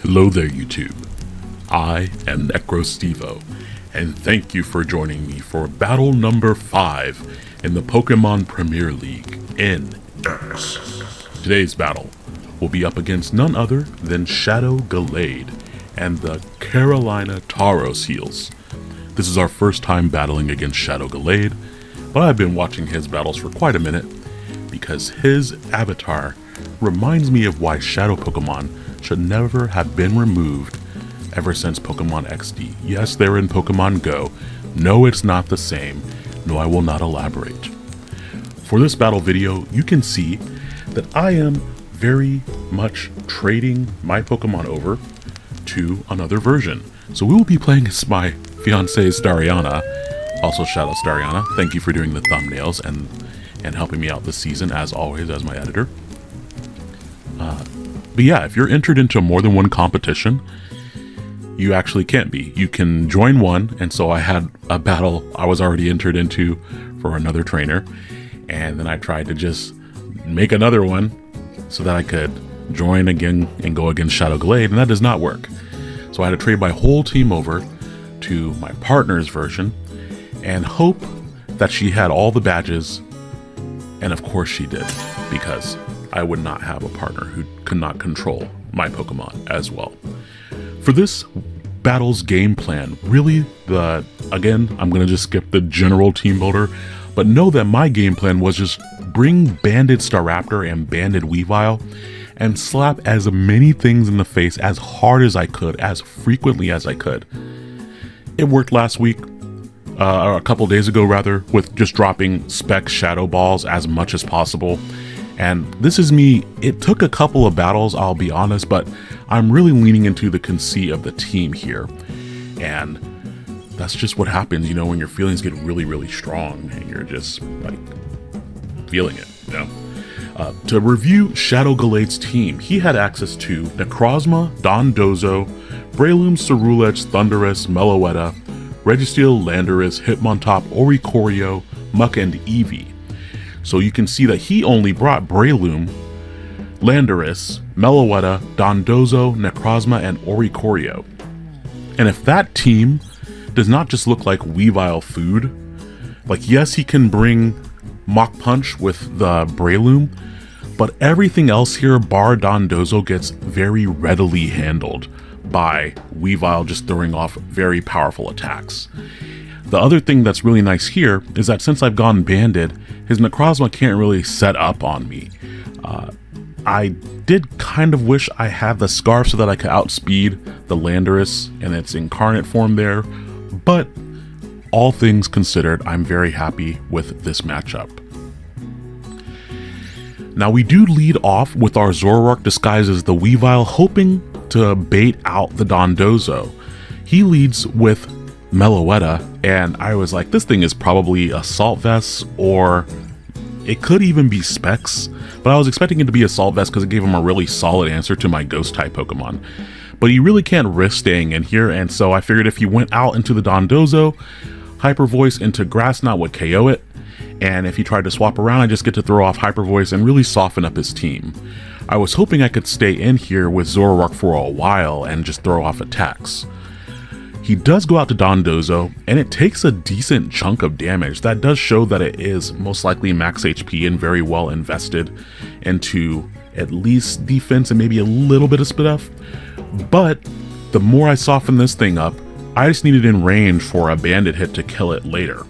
Hello there, YouTube. I am Necrostevo, and thank you for joining me for battle number 5 in the Pokemon Premier League in X. Today's battle will be up against none other than Shadow Galade and the Carolina Tauros heels. This is our first time battling against Shadow Galade, but I've been watching his battles for quite a minute because his avatar reminds me of why Shadow Pokemon should never have been removed ever since Pokemon XD. Yes, they're in Pokemon Go. No, it's not the same. No, I will not elaborate. For this battle video, you can see that I am very much trading my Pokemon over to another version. So we will be playing as my fiancée Stariana, also shout out Stariana. Thank you for doing the thumbnails and helping me out this season, as always, as my editor. But yeah, if you're entered into more than one competition, you actually can't be. You can join one, and so I had a battle I was already entered into for another trainer, and then I tried to just make another one so that I could join again and go against Shadow Galade, and that does not work. So I had to trade my whole team over to my partner's version and hope that she had all the badges, and of course she did, because I would not have a partner who could not control my Pokemon as well. For this battle's game plan, really again, I'm going to just skip the general team builder, but know that my game plan was just bring Banded Staraptor and Banded Weavile and slap as many things in the face as hard as I could, as frequently as I could. It worked last week, or a couple days ago rather, with just dropping Spec Shadow Balls as much as possible. And this is me. It took a couple of battles, I'll be honest, but I'm really leaning into the conceit of the team here. And that's just what happens, you know, when your feelings get really, really strong and you're just like feeling it, you know? To review Shadow Galade's team, he had access to Necrozma, Dondozo, Breloom, Cerulege, Thundurus, Meloetta, Registeel, Landorus, Hitmontop, Oricorio, Muck, and Eevee. So you can see that he only brought Breloom, Landorus, Meloetta, Dondozo, Necrozma, and Oricorio. And if that team does not just look like Weavile food, like yes, he can bring Mach Punch with the Breloom, but everything else here, bar Dondozo, gets very readily handled by Weavile just throwing off very powerful attacks. The other thing that's really nice here is that since I've gone banded, his Necrozma can't really set up on me. I did kind of wish I had the Scarf so that I could outspeed the Landorus in its incarnate form there, but all things considered, I'm very happy with this matchup. Now we do lead off with our Zoroark disguised as the Weavile, hoping to bait out the Dondozo. He leads with Meloetta, and I was like, this thing is probably Assault Vest, or it could even be Specs, but I was expecting it to be Assault Vest because it gave him a really solid answer to my Ghost-type Pokemon. But he really can't risk staying in here, and so I figured if he went out into the Dondozo, Hyper Voice into Grass Knot would KO it, and if he tried to swap around, I just get to throw off Hyper Voice and really soften up his team. I was hoping I could stay in here with Zoroark for a while and just throw off attacks. He does go out to Dondozo, and it takes a decent chunk of damage. That does show that it is most likely max HP and very well invested into at least defense and maybe a little bit of stuff. But the more I soften this thing up, I just need it in range for a bandit hit to kill it later.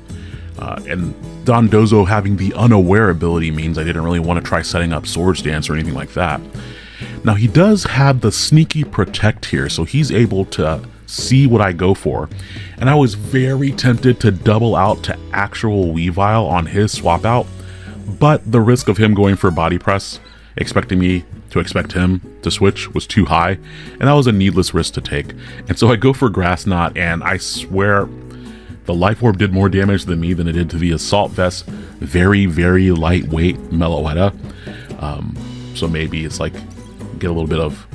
And Dondozo having the unaware ability means I didn't really want to try setting up Swords Dance or anything like that. Now he does have the sneaky protect here, so he's able to see what I go for, and I was very tempted to double out to actual Weavile on his swap out, but the risk of him going for body press, expecting me to expect him to switch, was too high, and that was a needless risk to take. And so I go for Grass Knot, and I swear the Life Orb did more damage than me than it did to the Assault Vest very, very lightweight Meloetta. So maybe it's like get a little bit of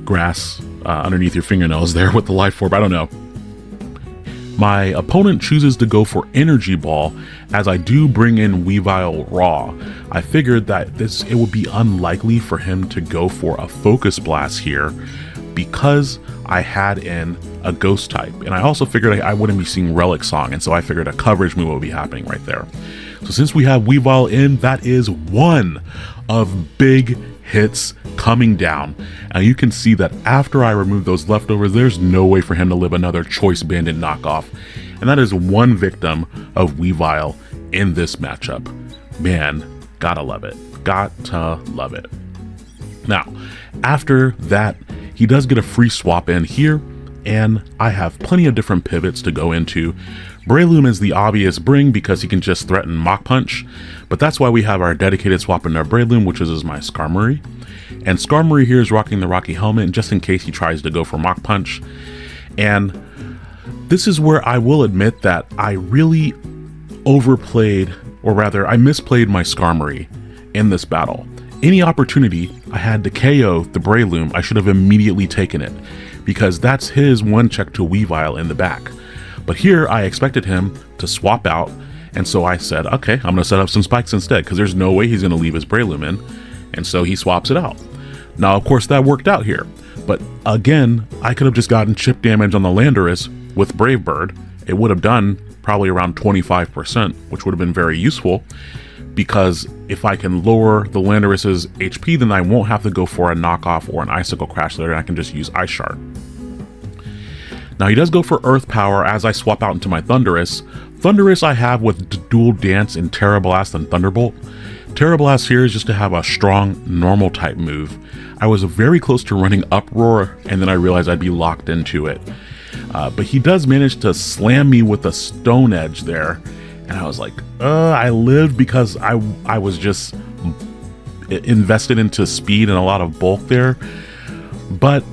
grass underneath your fingernails there with the Life Orb, I don't know. My opponent chooses to go for Energy Ball, as I do bring in Weavile Raw. I figured that it would be unlikely for him to go for a Focus Blast here, because I had in a ghost type. And I also figured I wouldn't be seeing Relic Song, and so I figured a coverage move would be happening right there. So since we have Weavile in, that is one of big hits coming down. And you can see that after I remove those leftovers, there's no way for him to live another Choice Bandit knockoff. And that is one victim of Weavile in this matchup. Man, gotta love it. Got to love it. Now, after that, he does get a free swap in here, and I have plenty of different pivots to go into. Breloom is the obvious bring because he can just threaten Mach Punch, but that's why we have our dedicated swap into Breloom, which is my Skarmory. And Skarmory here is rocking the Rocky Helmet just in case he tries to go for Mach Punch. And this is where I will admit that I really overplayed, or rather I misplayed my Skarmory in this battle. Any opportunity I had to KO the Breloom, I should have immediately taken it, because that's his one check to Weavile in the back. But here I expected him to swap out, and so I said, okay, I'm going to set up some spikes instead, because there's no way he's going to leave his Breloom in, and so he swaps it out. Now, of course, that worked out here, but again, I could have just gotten chip damage on the Landorus with Brave Bird. It would have done probably around 25%, which would have been very useful, because if I can lower the Landorus's HP, then I won't have to go for a knockoff or an Icicle Crash later, and I can just use Ice Shard. Now he does go for Earth Power as I swap out into my Thundurus. Thundurus I have with Dual Dance in Terra Blast and Thunderbolt. Terra Blast here is just to have a strong normal type move. I was very close to running Uproar, and then I realized I'd be locked into it. But he does manage to slam me with a Stone Edge there. And I was like, I lived because I was just invested into speed and a lot of bulk there. But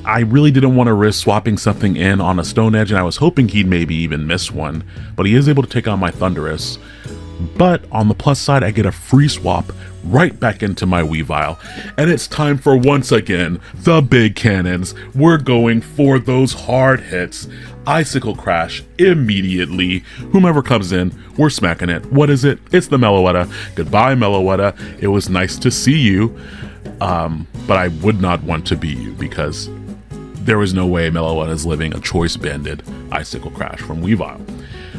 I really didn't want to risk swapping something in on a Stone Edge, and I was hoping he'd maybe even miss one. But he is able to take on my Thundurus. But on the plus side, I get a free swap right back into my Weavile. And it's time for, once again, the big cannons. We're going for those hard hits. Icicle Crash immediately. Whomever comes in, we're smacking it. What is it? It's the Meloetta. Goodbye, Meloetta. It was nice to see you. But I would not want to be you, because there was no way Meloetta is living a Choice Banded Icicle Crash from Weavile.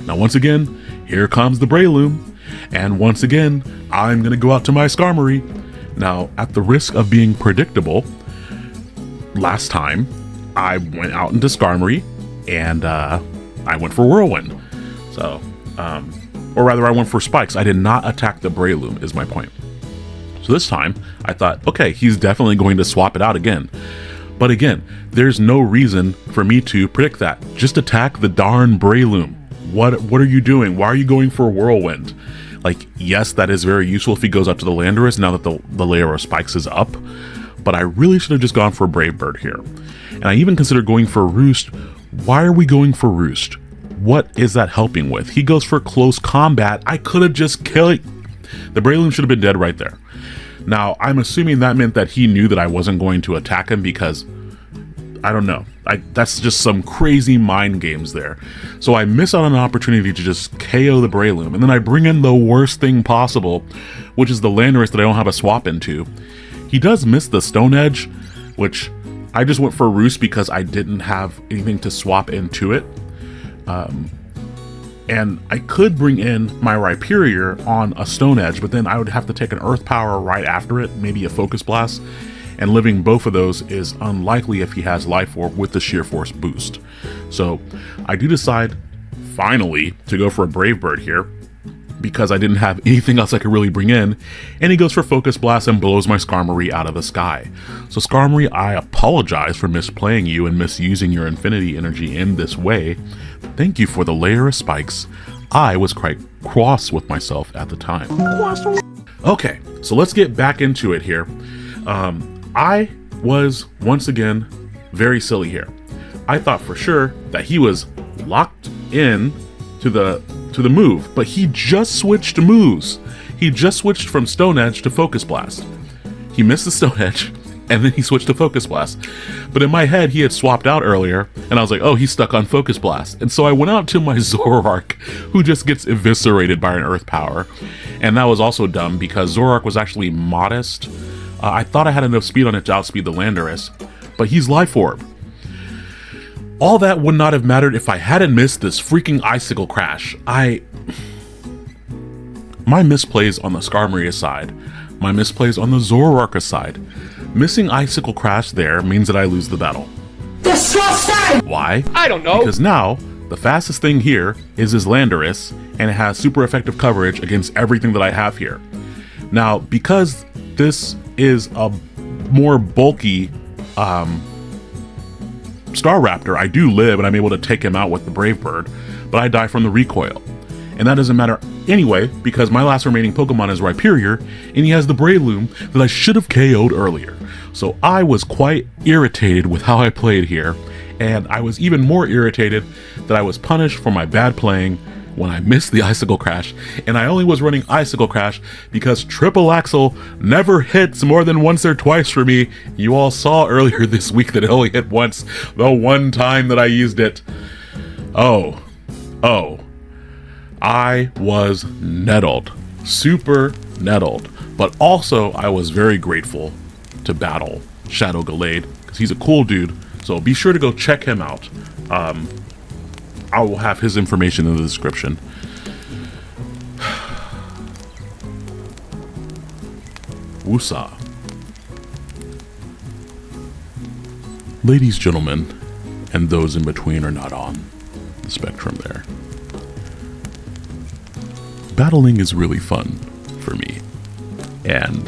Now, once again, here comes the Breloom. And once again, I'm going to go out to my Skarmory. Now, at the risk of being predictable, last time I went out into Skarmory and I went for Whirlwind. So, or rather I went for Spikes. I did not attack the Breloom is my point. So this time I thought, okay, he's definitely going to swap it out again. But again, there's no reason for me to predict that. Just attack the darn Breloom. What are you doing? Why are you going for Whirlwind? Like, yes, that is very useful if he goes up to the Landorus now that the layer of spikes is up, but I really should have just gone for Brave Bird here. And I even considered going for Roost. Why are we going for Roost? What is that helping with? He goes for close combat. I could have just killed the Breloom. Should have been dead right there. Now, I'm assuming that meant that he knew that I wasn't going to attack him, because I don't know. That's just some crazy mind games there. So I miss out on an opportunity to just KO the Breloom, and then I bring in the worst thing possible, which is the Landorus that I don't have a swap into. He does miss the Stone Edge, which I just went for Roost because I didn't have anything to swap into it. And I could bring in my Rhyperior on a Stone Edge, but then I would have to take an Earth Power right after it, maybe a Focus Blast. And living both of those is unlikely if he has Life Orb with the Sheer Force boost. So I do decide, finally, to go for a Brave Bird here, because I didn't have anything else I could really bring in, and he goes for Focus Blast and blows my Skarmory out of the sky. So Skarmory, I apologize for misplaying you and misusing your Infinity Energy in this way. Thank you for the layer of spikes. I was quite cross with myself at the time. Okay, so let's get back into it here. I was, once again, very silly here. I thought for sure that he was locked in to the move, but he just switched moves. He just switched from Stone Edge to Focus Blast. He missed the Stone Edge, and then he switched to Focus Blast. But in my head, he had swapped out earlier, and I was like, oh, he's stuck on Focus Blast. And so I went out to my Zoroark, who just gets eviscerated by an Earth Power. And that was also dumb, because Zoroark was actually modest. I thought I had enough speed on it to outspeed the Landorus, but he's Life Orb. All that would not have mattered if I hadn't missed this freaking Icicle Crash. My misplays on the Skarmoria side, my misplays on the Zoroark side. Missing Icicle Crash there means that I lose the battle. Disgusting! Why? I don't know. Because now, the fastest thing here is his Landorus, and it has super effective coverage against everything that I have here. Now, because this is a more bulky Staraptor, I do live and I'm able to take him out with the Brave Bird, but I die from the recoil. And that doesn't matter anyway, because my last remaining Pokemon is Rhyperior, and he has the Breloom that I should have KO'd earlier. So I was quite irritated with how I played here, and I was even more irritated that I was punished for my bad playing when I missed the Icicle Crash, and I only was running Icicle Crash because Triple Axle never hits more than once or twice for me. You all saw earlier this week that it only hit once, the one time that I used it. Oh, I was nettled, super nettled, but also I was very grateful to battle Shadow Galade, because he's a cool dude, so be sure to go check him out. I will have his information in the description. Woosah. Ladies, gentlemen, and those in between are not on the spectrum there. Battling is really fun for me, and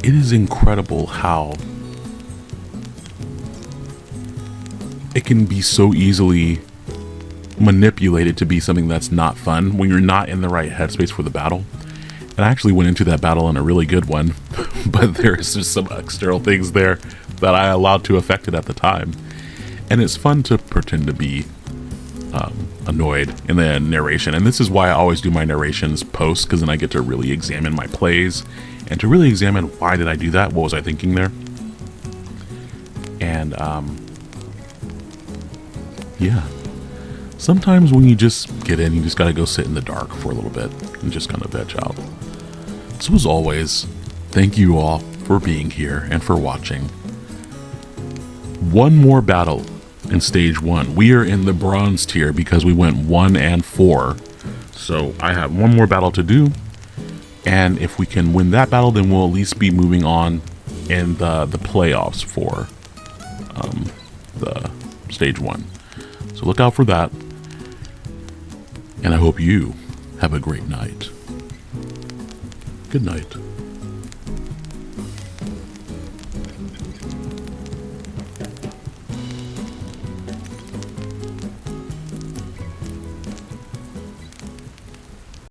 it is incredible how it can be so easily manipulated to be something that's not fun when you're not in the right headspace for the battle. And I actually went into that battle in a really good one, but there's just some external things there that I allowed to affect it at the time. And it's fun to pretend to be annoyed in the narration. And this is why I always do my narrations post, because then I get to really examine my plays and to really examine why did I do that? What was I thinking there? And yeah, sometimes when you just get in, you just gotta go sit in the dark for a little bit and just kind of veg out. So as always, thank you all for being here and for watching. One more battle in stage 1. We are in the bronze tier because we went 1 and 4. So I have one more battle to do, and if we can win that battle, then we'll at least be moving on in the playoffs for the stage 1. So look out for that, and I hope you have a great night. Good night.